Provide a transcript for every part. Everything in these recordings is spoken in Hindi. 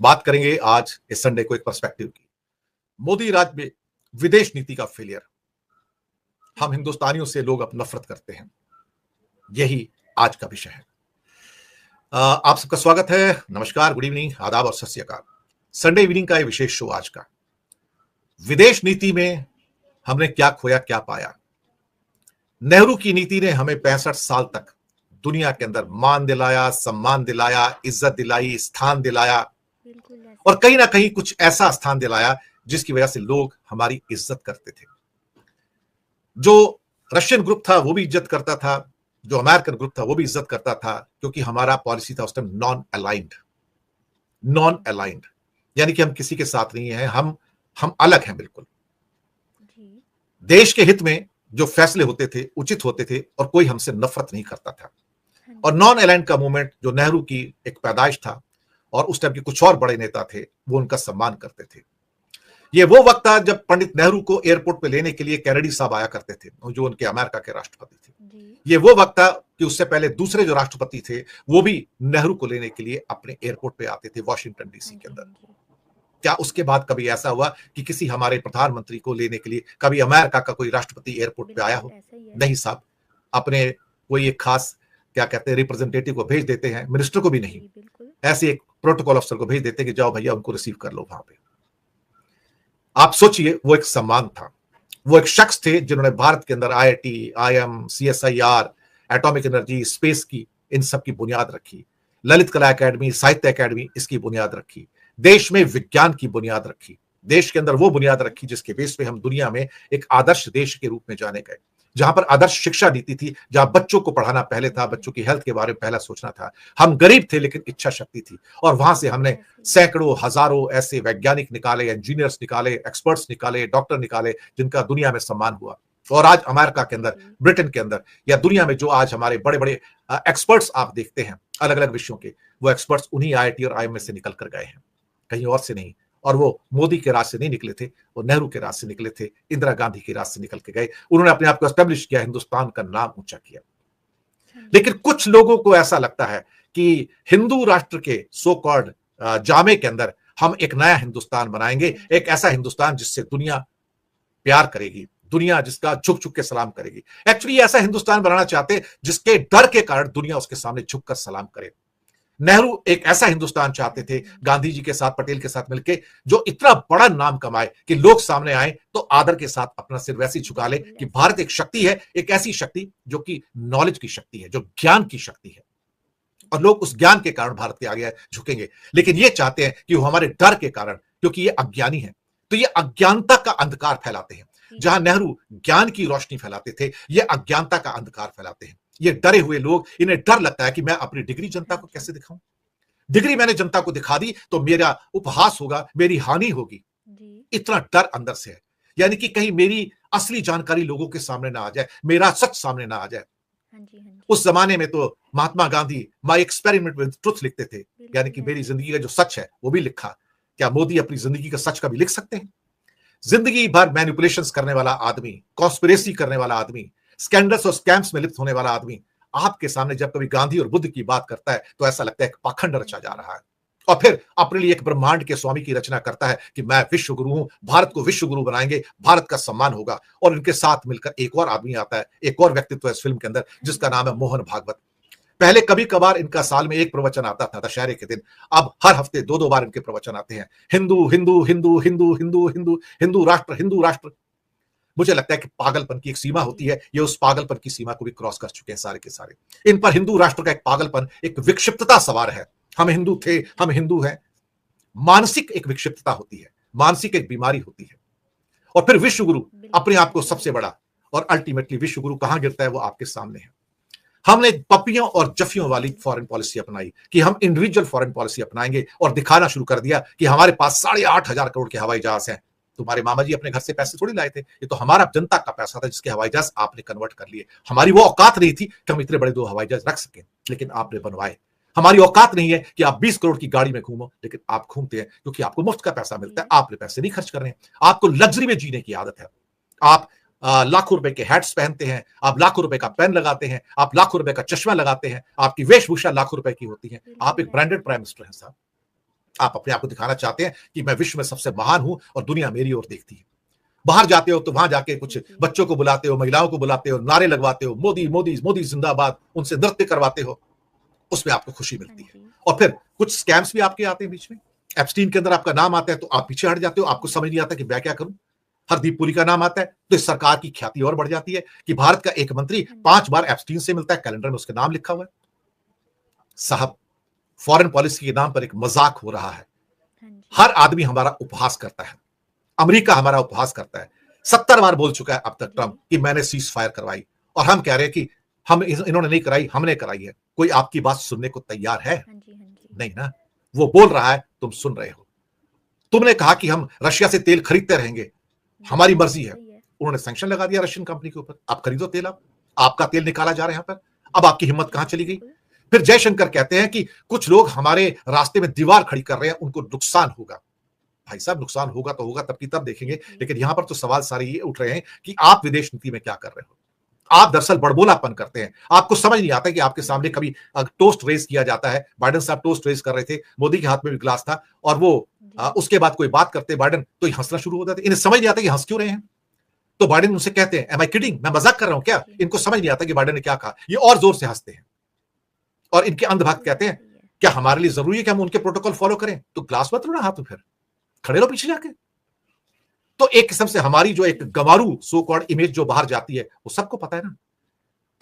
बात करेंगे आज इस संडे को एक पर्सपेक्टिव की। मोदी राज में विदेश नीति का फेलियर। हम हिंदुस्तानियों से लोग अब नफरत करते हैं, यही आज का विषय है। आप सबका स्वागत है। नमस्कार, गुड इवनिंग, आदाब और सत श्री अकाल। संडे इवनिंग का ये विशेष शो आज का। विदेश नीति में हमने क्या खोया क्या पाया। नेहरू की नीति ने हमें 65 साल तक दुनिया के अंदर मान दिलाया, सम्मान दिलाया, इज्जत दिलाई, स्थान दिलाया और कहीं ना कहीं कुछ ऐसा स्थान दिलाया जिसकी वजह से लोग हमारी इज्जत करते थे। जो रशियन ग्रुप था वो भी इज्जत करता था, जो अमेरिकन ग्रुप था वो भी इज्जत करता था, क्योंकि हमारा पॉलिसी था उस टाइम नॉन अलाइंड, यानी कि हम किसी के साथ नहीं है, हम अलग हैं बिल्कुल। देश के हित में जो फैसले होते थे उचित होते थे और कोई हमसे नफरत नहीं करता था। और नॉन अलाइंड का मूवमेंट जो नेहरू की एक पैदाइश था और उस टाइम के कुछ और बड़े नेता थे वो उनका सम्मान करते थे। ये वो वक्त था जब पंडित नेहरू को एयरपोर्ट पे लेने के लिए कैनेडी साहब आया करते थे, जो उनके अमेरिका के राष्ट्रपति थे। ये वो वक्त था कि उससे पहले दूसरे जो राष्ट्रपति थे वो भी नेहरू को लेने के लिए अपने एयरपोर्ट पे आते थे वॉशिंगटन डीसी के अंदर। क्या उसके बाद कभी ऐसा हुआ कि किसी हमारे प्रधानमंत्री को लेने के लिए कभी अमेरिका का कोई राष्ट्रपति एयरपोर्ट पे आया हो? नहीं साहब, अपने कोई एक खास क्या कहते हैं रिप्रेजेंटेटिव को भेज देते हैं, मिनिस्टर को भी नहीं, ऐसे एक प्रोटोकॉल अफसर को भेज देते हैं कि जाओ भैया उनको रिसीव कर लो वहां पे। आप सोचिए, वो एक सम्मान था। वो एक शख्स थे जिन्होंने भारत के अंदर IIT, IIM, CSIR, atomic energy, space की इन सब की बुनियाद रखी। ललित कला एकेडमी, साहित्य एकेडमी, इसकी बुनियाद रखी। देश में विज्ञान की बुनियाद रखी। देश के अंदर वो बुनियाद रखी जिसके बेस पे हम दुनिया में एक आदर्श देश के रूप में जाने गए, जहां पर आदर्श शिक्षा नीति थी, जहां बच्चों को पढ़ाना पहले था, बच्चों की हेल्थ के बारे में पहला सोचना था। हम गरीब थे लेकिन इच्छा शक्ति थी, और वहां से हमने सैकड़ों हजारों ऐसे वैज्ञानिक निकाले, इंजीनियर्स निकाले, एक्सपर्ट्स निकाले, डॉक्टर निकाले, जिनका दुनिया में सम्मान हुआ। और आज अमेरिका के अंदर, ब्रिटेन के अंदर या दुनिया में जो आज हमारे बड़े बड़े एक्सपर्ट्स आप देखते हैं अलग अलग विषयों के, वो एक्सपर्ट्स उन्हीं IIT और IIM में से निकल कर गए हैं, कहीं और से नहीं। और वो मोदी के राज से नहीं निकले थे, वो नेहरू के राज से निकले थे, इंदिरा गांधी के राज से निकल के गए। उन्होंने अपने आप को एस्टेब्लिश किया, हिंदुस्तान का नाम ऊंचा किया। लेकिन कुछ लोगों को ऐसा लगता है कि हिंदू राष्ट्र के सो कॉल्ड जामे के अंदर हम एक नया हिंदुस्तान बनाएंगे, एक ऐसा हिंदुस्तान जिससे दुनिया प्यार करेगी, दुनिया जिसका झुक झुक के सलाम करेगी। एक्चुअली ऐसा हिंदुस्तान बनाना चाहते जिसके डर के कारण दुनिया उसके सामने झुककर सलाम करे। नेहरू एक ऐसा हिंदुस्तान चाहते थे, गांधी जी के साथ, पटेल के साथ मिलकर, जो इतना बड़ा नाम कमाए कि लोग सामने आए तो आदर के साथ अपना सिर वैसे झुका ले कि भारत एक शक्ति है, एक ऐसी शक्ति जो कि नॉलेज की शक्ति है, जो ज्ञान की शक्ति है, और लोग उस ज्ञान के कारण भारत के आगे झुकेंगे। लेकिन ये चाहते हैं कि वो हमारे डर के कारण, क्योंकि ये अज्ञानी है, तो ये अज्ञानता का अंधकार फैलाते हैं। जहां नेहरू ज्ञान की रोशनी फैलाते थे, ये अज्ञानता का अंधकार फैलाते हैं। ये डरे हुए लोग, इन्हें डर लगता है कि मैं अपनी डिग्री जनता को कैसे दिखाऊं। डिग्री मैंने जनता को दिखा दी तो मेरा उपहास होगा, मेरी हानि होगी, इतना डर अंदर से है। यानी कि कहीं मेरी असली जानकारी लोगों के सामने ना आ जाए, मेरा सच सामने ना आ जाए। उस जमाने में तो Mahatma Gandhi my experiment with truth लिखते थे, यानी कि मेरी जिंदगी का जो सच है वो भी लिखा। क्या मोदी अपनी जिंदगी का सच कभी लिख सकते हैं? जिंदगी भर मैनिपुलेशंस करने वाला आदमी, कॉन्स्पिरेसी करने वाला आदमी, स्कैंडल्स और स्कैम्स में लिप्त होने वाला आदमी आपके सामने जब कभी गांधी और बुद्ध की बात करता है तो ऐसा लगता है कि पाखंड रचा जा रहा है, और फिर अपने लिए एक ब्रह्मांड के स्वामी की रचना करता है कि मैं विश्व गुरु हूं, भारत को विश्व गुरु बनाएंगे, भारत का सम्मान होगा। और इनके साथ मिलकर एक और आदमी आता है, एक और व्यक्तित्व है इस फिल्म के अंदर, जिसका नाम है मोहन भागवत। पहले कभी कभार इनका साल में एक प्रवचन आता था दशहरे के दिन, अब हर हफ्ते 2-2 बार इनके प्रवचन आते हैं। हिंदू हिंदू हिंदू हिंदू हिंदू हिंदू हिंदू राष्ट्र, हिंदू राष्ट्र। मुझे लगता है कि पागलपन की एक सीमा होती है, ये उस पागलपन की सीमा को भी क्रॉस कर चुके हैं सारे के सारे। इन पर हिंदू राष्ट्र का एक पागलपन, एक विक्षिप्तता सवार है। हम हिंदू थे, हम हिंदू हैं, मानसिक एक विक्षिप्तता होती है, मानसिक एक बीमारी होती है। और फिर विश्व गुरु अपने आप को सबसे बड़ा, और अल्टीमेटली विश्व गुरु कहां गिरता है वो आपके सामने है। हमने पपियों और जफियों वाली फॉरेन पॉलिसी अपनाई कि हम इंडिविजुअल फॉरेन पॉलिसी अपनाएंगे, और दिखाना शुरू कर दिया कि हमारे पास 8,500 करोड़ के हवाई जहाज हैं। तुम्हारे मामा जी अपने घर से पैसे थोड़ी लाए थे, ये तो हमारा जनता का पैसा था जिसके हवाई जहाज आपने कन्वर्ट कर लिए। हमारी वो औकात नहीं थी कि हम इतने बड़े 2 हवाई जहाज रख सकें, लेकिन आपने बनवाए। हमारी औकात नहीं है कि आप 20 करोड़ की गाड़ी में घूमो, लेकिन आप घूमते हैं क्योंकि आपको मुफ्त का पैसा मिलता है, आपने पैसे नहीं खर्च कर रहे हैं। आपको लग्जरी में जीने की आदत है। आप लाखों रुपए के हैट्स पहनते हैं, आप लाखों रुपए का पेन लगाते हैं, आप लाखों रुपए का चश्मा लगाते हैं, आपकी वेशभूषा लाखों रुपए की होती है। आप एक ब्रांडेड प्राइम मिनिस्टर हैं साहब। आप अपने आप को दिखाना चाहते हैं कि मैं विश्व में सबसे महान हूं और दुनिया मेरी ओर देखती है। बाहर जाते हो तो वहां जाके कुछ बच्चों को बुलाते हो, महिलाओं को बुलाते हो, नारे लगवाते हो, मोदी मोदी मोदी जिंदाबाद, उनसे नृत्य करवाते हो, उसमें आपको खुशी मिलती है। और फिर कुछ स्कैम्स भी आपके आते हैं बीच में। एप्स्टीन के अंदर आपका नाम आता है तो आप पीछे हट जाते हो, आपको समझ नहीं आता कि मैं क्या करूं। हरदीप पुरी का नाम आता है तो इस सरकार की ख्याति और बढ़ जाती है कि भारत का एक मंत्री 5 बार एप्स्टीन से मिलता है, कैलेंडर में उसके नाम लिखा हुआ है। साहब, फॉरेन पॉलिसी के नाम पर एक मजाक हो रहा है। हर आदमी हमारा उपहास करता है, अमेरिका हमारा उपहास करता है। 70 बार बोल चुका है अब तक ट्रंप कि मैंने सीज फायर करवाई, और हम कह रहे हैं कि हम इन्होंने नहीं कराई, हमने कराई है। कोई आपकी बात सुनने को तैयार है? नहीं ना। वो बोल रहा है, तुम सुन रहे हो। तुमने कहा कि हम रशिया से तेल खरीदते रहेंगे, हमारी मर्जी है। उन्होंने सैंक्शन लगा दिया रशियन कंपनी के ऊपर, आप खरीदो तेल, आप आपका तेल निकाला जा रहा है यहां पर। अब आपकी हिम्मत कहां चली गई? फिर जयशंकर कहते हैं कि कुछ लोग हमारे रास्ते में दीवार खड़ी कर रहे हैं, उनको नुकसान होगा। भाई साहब, नुकसान होगा तो होगा, तब की तब देखेंगे। लेकिन यहां पर तो सवाल सारे ये उठ रहे हैं कि आप विदेश नीति में क्या कर रहे हो। आप दरअसल बड़बोलापन करते हैं। आपको समझ नहीं आता कि आपके सामने कभी टोस्ट रेस किया जाता है। बाइडेन साहब टोस्ट रेस कर रहे थे, मोदी के हाथ में भी ग्लास था, और वो उसके बाद कोई बात करते बाइडेन तो ये हंसना शुरू हो जाते। इन्हें समझ नहीं आता कि हंस क्यों रहे हैं। तो बाइडेन उनसे कहते हैं, एम आई किडिंग, मैं मजाक कर रहा हूं क्या? इनको समझ नहीं आता कि बाइडेन ने क्या कहा। ये और जोर से हंसते हैं और इनके अंधभक्त कहते हैं, क्या हमारे लिए जरूरी है कि हम उनके प्रोटोकॉल फॉलो करें? तो ग्लास मत लो हाथ में, फिर खड़े रहो पीछे जाके। तो एक किस्म से हमारी जो एक गंवारू सो कॉल्ड इमेज जो बाहर जाती है, वो सबको पता है ना।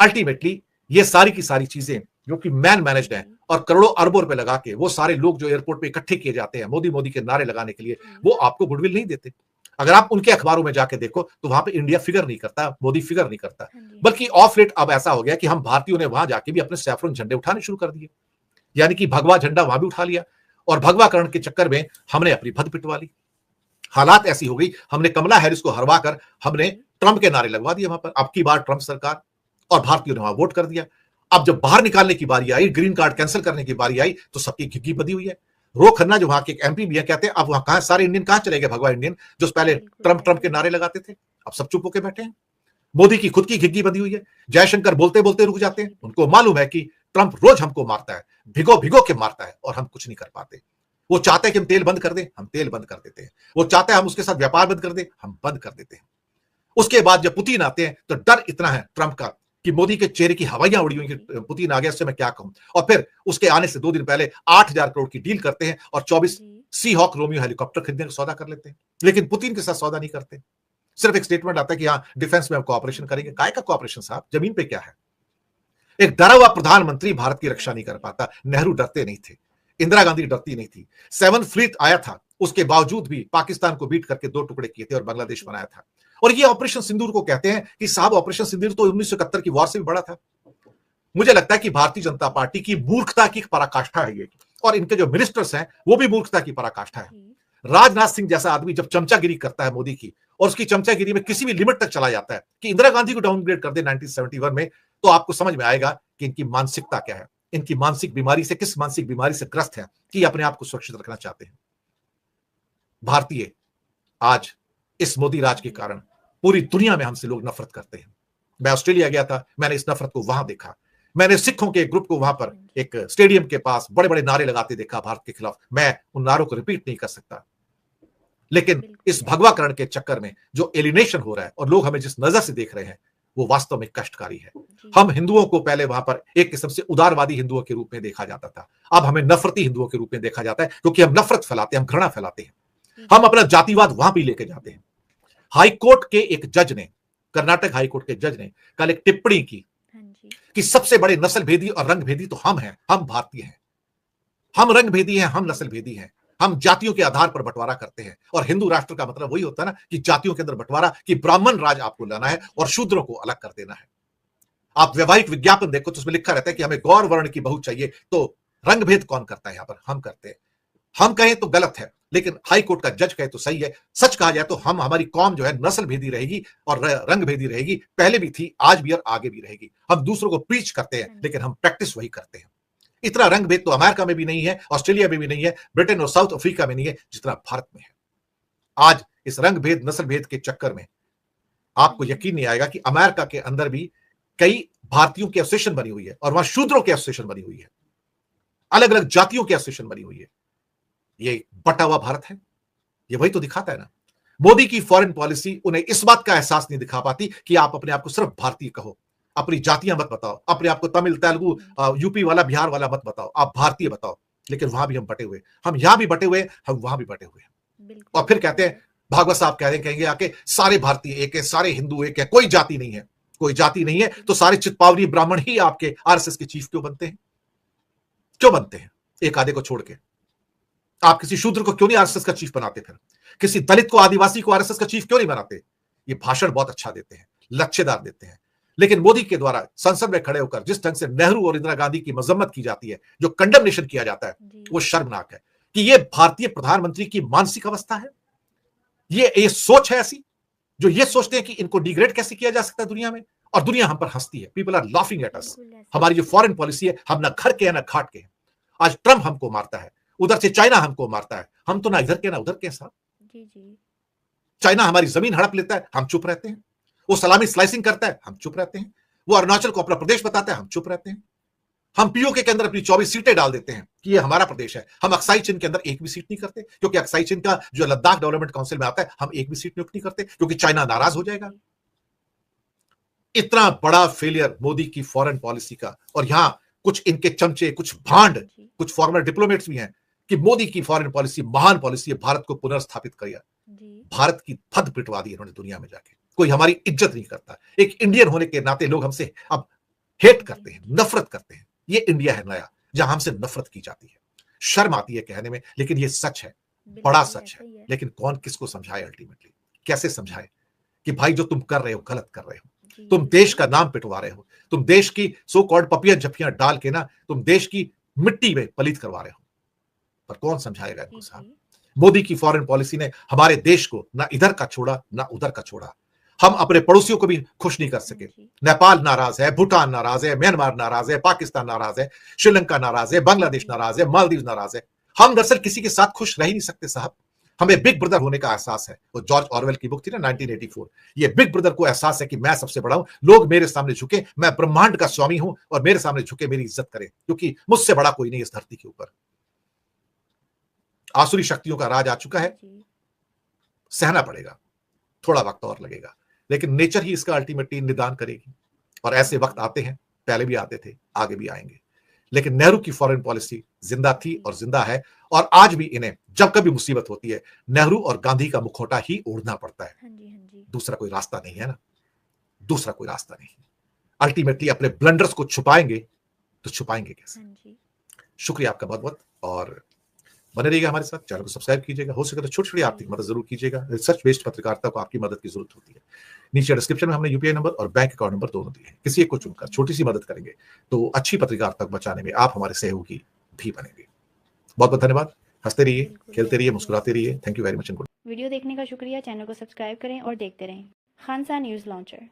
अल्टीमेटली ये सारी की सारी चीजें जो कि मैन मैनेज्ड है, और करोड़ों अरबों रुपए लगा के वो सारे लोग जो एयरपोर्ट पे इकट्ठे किए जाते हैं मोदी मोदी के नारे लगाने के लिए, वो आपको गुडविल नहीं देते। अगर आप उनके अखबारों में जाके देखो तो वहां पे इंडिया फिगर नहीं करता, मोदी फिगर नहीं करता। बल्कि ऑफ लेट अब ऐसा हो गया कि हम भारतीयों ने वहां जाके भी अपने सैफरन झंडे उठाने शुरू कर दिए, यानी कि भगवा झंडा वहां भी उठा लिया, और भगवाकरण के चक्कर में हमने अपनी भद पिटवा ली। हालात ऐसी हो गई, हमने कमला हैरिस को हरवा कर हमने ट्रंप के नारे लगवा दिए वहां पर, अब की बार ट्रंप सरकार, और भारतीयों ने वहां वोट कर दिया। अब जब बाहर निकालने की बारी आई, ग्रीन कार्ड कैंसिल करने की बारी आई, तो सबकी घिग्गी बदी हुई है। रो खन्ना जो वहां के एक एमपी भी है, कहते हैं अब वहां कहां सारे इंडियन कहां चले गए, भगवा इंडियन जो पहले ट्रंप ट्रंप के नारे लगाते थे, अब सब चुप होकर बैठे हैं। मोदी की खुद की घिग्गी बदी हुई है। जयशंकर बोलते बोलते रुक जाते हैं, उनको मालूम है कि ट्रंप रोज हमको मारता है, भिगो भिगो के मारता है, और हम कुछ नहीं कर पाते। वो चाहते हैं कि हम तेल बंद कर दें, हम तेल बंद कर देते हैं। वो चाहते हैं हम उसके साथ व्यापार बंद कर दें, हम बंद कर देते हैं। उसके बाद जब पुतिन आते हैं तो डर इतना है ट्रंप का कि मोदी के चेहरे की हवाइयां उड़ी हुई कि पुतिन आ गया, इससे मैं क्या कहूं। और फिर उसके आने से 2 दिन पहले 8,000 करोड़ की डील करते हैं और 24 सी हॉक रोमियो हेलीकॉप्टर खरीदने का सौदा कर लेते हैं। लेकिन पुतिन के साथ सौदा नहीं करते। सिर्फ एक स्टेटमेंट आता है कि हाँ डिफेंस में हम कोऑपरेशन करेंगे। काय का कोऑपरेशन साहब, जमीन पे क्या है। एक डरा हुआ प्रधानमंत्री भारत की रक्षा नहीं कर पाता। नेहरू डरते नहीं थे, इंदिरा गांधी डरती नहीं थी। 7th फ्लीट आया था, उसके बावजूद भी पाकिस्तान को बीट करके 2 टुकड़े किए थे और बांग्लादेश बनाया था। और ये ऑपरेशन सिंदूर को कहते हैं कि साहब ऑपरेशन सिंदूर तो 1971 की वॉर से भी बड़ा था। मुझे लगता है कि भारतीय जनता पार्टी की मूर्खता की पराकाष्ठा है ये, और इनके जो मिनिस्टर्स हैं वो भी मूर्खता की पराकाष्ठा है। राजनाथ सिंह जैसा आदमी जब चमचागिरी करता है मोदी की, और उसकी चमचागिरी में किसी भी लिमिट तक चला जाता है कि इंदिरा गांधी को डाउनग्रेड कर दे 1971 में, तो आपको समझ में आएगा कि इनकी मानसिकता क्या है, इनकी मानसिक बीमारी से, किस मानसिक बीमारी से ग्रस्त है कि अपने आप को सुरक्षित रखना चाहते हैं। भारतीय आज इस मोदी राज के कारण पूरी दुनिया में हमसे लोग नफरत करते हैं। मैं ऑस्ट्रेलिया गया था, मैंने इस नफरत को वहां देखा। मैंने सिखों के एक ग्रुप को वहां पर एक स्टेडियम के पास बड़े बड़े नारे लगाते देखा भारत के खिलाफ। मैं उन नारों को रिपीट नहीं कर सकता, लेकिन इस भगवाकरण के चक्कर में जो एलिनेशन हो रहा है और लोग हमें जिस नजर से देख रहे हैं, वो वास्तव में कष्टकारी है। हम हिंदुओं को पहले वहां पर एक किस्म से उदारवादी हिंदुओं के रूप में देखा जाता था, अब हमें नफरती हिंदुओं के रूप में देखा जाता है, क्योंकि हम नफरत फैलाते हैं, हम घृणा फैलाते हैं, हम अपना जातिवाद वहां भी लेके जाते हैं। हाईकोर्ट के एक जज ने, कर्नाटक हाईकोर्ट के जज ने कल एक टिप्पणी की कि सबसे बड़े नस्ल भेदी और रंग भेदी तो हम हैं, हम भारतीय हैं। हम रंग भेदी हैं, हम नस्ल भेदी हैं, हम जातियों के आधार पर बंटवारा करते हैं। और हिंदू राष्ट्र का मतलब वही होता है ना कि जातियों के अंदर बंटवारा, कि ब्राह्मण राज आपको लाना है और शूद्रों को अलग कर देना है। आप वैवाहिक विज्ञापन देखो तो उसमें लिखा रहता है कि हमें गौर वर्ण की बहू चाहिए। तो रंग भेद कौन करता है यहां पर? हम करते हैं। हम कहें तो गलत है, लेकिन हाई कोर्ट का जज कहे तो सही है। सच कहा जाए तो हम, हमारी कौम जो है नस्ल भेदी रहेगी और रंग भेदी रहेगी। पहले भी थी, आज भी और आगे भी रहेगी। हम दूसरों को प्रीच करते हैं, लेकिन हम प्रैक्टिस वही करते हैं। इतना रंग भेद तो अमेरिका में भी नहीं है, ऑस्ट्रेलिया में भी नहीं है, ब्रिटेन और साउथ अफ्रीका में नहीं है, जितना भारत में है। आज इस रंग भेद, नस्ल भेद के चक्कर में आपको यकीन नहीं आएगा कि अमेरिका के अंदर भी कई भारतीयों की एसोसिएशन बनी हुई है, और वहां शूद्रों की एसोसिएशन बनी हुई है, अलग अलग जातियों की एसोसिएशन बनी हुई है। ये बटा हुआ भारत है, ये वही तो दिखाता है ना। मोदी की फॉरेन पॉलिसी उन्हें इस बात का एहसास नहीं दिखा पाती कि आप अपने आप को सिर्फ भारतीय कहो, अपनी जातियां मत बताओ, अपने आप को तमिल, तेलुगु, यूपी वाला, बिहार वाला मत बताओ, आप भारतीय बताओ। लेकिन वहां भी हम बटे हुए, हम यहां भी बटे हुए, हम वहां भी बटे हुए हैं। और फिर कहते हैं, भागवत साहब कहेंगे आके, सारे भारतीय एक है, सारे हिंदू एक है, कोई जाति नहीं है, कोई जाति नहीं है। तो सारे चित्पावरी ब्राह्मण ही आपके आरएसएस के चीफ क्यों बनते हैं? क्यों बनते हैं एक आधे को छोड़ के? आप किसी शूद्र को क्यों नहीं आरएसएस का चीफ बनाते? फिर किसी दलित को, आदिवासी को आरएसएस का चीफ क्यों नहीं बनाते? ये भाषण बहुत अच्छा देते हैं, लच्छेदार देते हैं, लेकिन मोदी के द्वारा संसद में खड़े होकर जिस ढंग से नेहरू और इंदिरा गांधी की मजम्मत की जाती है, जो कंडेमनेशन किया जाता है, वो शर्मनाक है। कि ये भारतीय प्रधानमंत्री की मानसिक अवस्था है, ये सोच है ऐसी, जो ये सोचते हैं कि इनको डिग्रेड कैसे किया जा सकता है दुनिया में, और दुनिया हम पर हंसती है। People are laughing at us. हमारी जो फॉरेन पॉलिसी है, हम ना घर के हैं ना घाट के हैं। आज ट्रंप हमको मारता है, उधर से चाइना हमको मारता है, हम तो ना इधर के ना उधर के साहब। चाइना हमारी जमीन हड़प लेता है, हम चुप रहते हैं। वो सलामी स्लाइसिंग करता है, हम चुप रहते हैं। वो अरुणाचल को अपना प्रदेश बताता है, हम चुप रहते हैं। हम पीओके के अंदर अपनी 24 सीटें डाल देते हैं कि ये हमारा प्रदेश है। हम अक्साई चिन के अंदर एक भी सीट नहीं करते, क्योंकि अक्साई चिन का जो लद्दाख डेवलपमेंट काउंसिल में आता है, हम एक भी सीट नियुक्त नहीं करते, क्योंकि चाइना नाराज हो जाएगा। इतना बड़ा फेलियर मोदी की फॉरेन पॉलिसी का। और यहां कुछ इनके चमचे, कुछ भांड, कुछ फॉर्मर डिप्लोमेट्स भी हैं कि मोदी की फॉरेन पॉलिसी महान पॉलिसी है, भारत को पुनर्स्थापित किया। भारत की फद पिटवा दी इन्होंने दुनिया में जाके। कोई हमारी इज्जत नहीं करता। एक इंडियन होने के नाते लोग हमसे अब हेट करते हैं, नफरत करते हैं। ये इंडिया है नया, जहां हमसे नफरत की जाती है। शर्म आती है कहने में, लेकिन ये सच है, बड़ा सच है। लेकिन कौन किसको समझाए? अल्टीमेटली कैसे समझाए कि भाई जो तुम कर रहे हो गलत कर रहे हो, तुम देश का नाम पिटवा रहे हो, तुम देश की सो कॉल्ड पपियां जफियां डाल के ना तुम देश की मिट्टी में पलीत करवा रहे हो। पर कौन समझाएगा इनको साहब? मोदी की फॉरेन पॉलिसी ने हमारे देश को ना इधर का छोड़ा ना उधर का छोड़ा। हम अपने पड़ोसियों को भी खुश नहीं कर सके। नेपाल नाराज है, भूटान नाराज है, म्यांमार नाराज है, पाकिस्तान नाराज है, श्रीलंका नाराज है, बांग्लादेश नाराज है, मालदीव नाराज है। हम दरअसल किसी के साथ खुश रह ही नहीं सकते साहब। हमें बिग ब्रदर होने का एहसास है। वो जॉर्ज ऑरवेल की बुक थी ना 1984। ये बिग ब्रदर को एहसास है कि मैं सबसे बड़ा हूं, लोग मेरे सामने झुके, मैं ब्रह्मांड का स्वामी हूं और मेरे सामने झुके, मेरी इज्जत करें, क्योंकि मुझसे बड़ा कोई नहीं इस धरती के ऊपर। आसुरी शक्तियों का राज आ चुका है, सहना पड़ेगा, थोड़ा वक्त और लगेगा, लेकिन नेचर ही इसका अल्टीमेटली निदान करेगी। और ऐसे वक्त आते हैं, पहले भी आते थे, आगे भी आएंगे। लेकिन नेहरू की फॉरेन पॉलिसी जिंदा थी और जिंदा है, और आज भी इन्हें जब कभी मुसीबत होती है, नेहरू और गांधी का मुखौटा ही ओढ़ना पड़ता है। दूसरा कोई रास्ता नहीं है ना, दूसरा कोई रास्ता नहीं। अल्टीमेटली अपने ब्लंडर्स को छुपाएंगे तो छुपाएंगे कैसे? शुक्रिया आपका बहुत बहुत, और बने रहिएगा हमारे साथ। चैनल को सब्सक्राइब कीजिएगा। हो सके तो छोटी छोटी आर्थिक मदद जरूर कीजिएगा। रिसर्च बेस्ड पत्रकारिता को आपकी मदद की जरूरत होती है। नीचे डिस्क्रिप्शन में हमने यूपीआई नंबर और बैंक अकाउंट नंबर दोनों दिए हैं। किसी एक को चुनकर छोटी सी मदद करेंगे तो अच्छी पत्रकारिता को बचाने में आप हमारे सहयोगी भी बनेंगे। बहुत बहुत धन्यवाद। हंसते रहिए, खेलते रहिए, मुस्कुराते रहिए। Thank you very much. Video देखने का शुक्रिया। चैनल को सब्सक्राइब करें और देखते रहें। खान सा न्यूज़ लॉन्चर।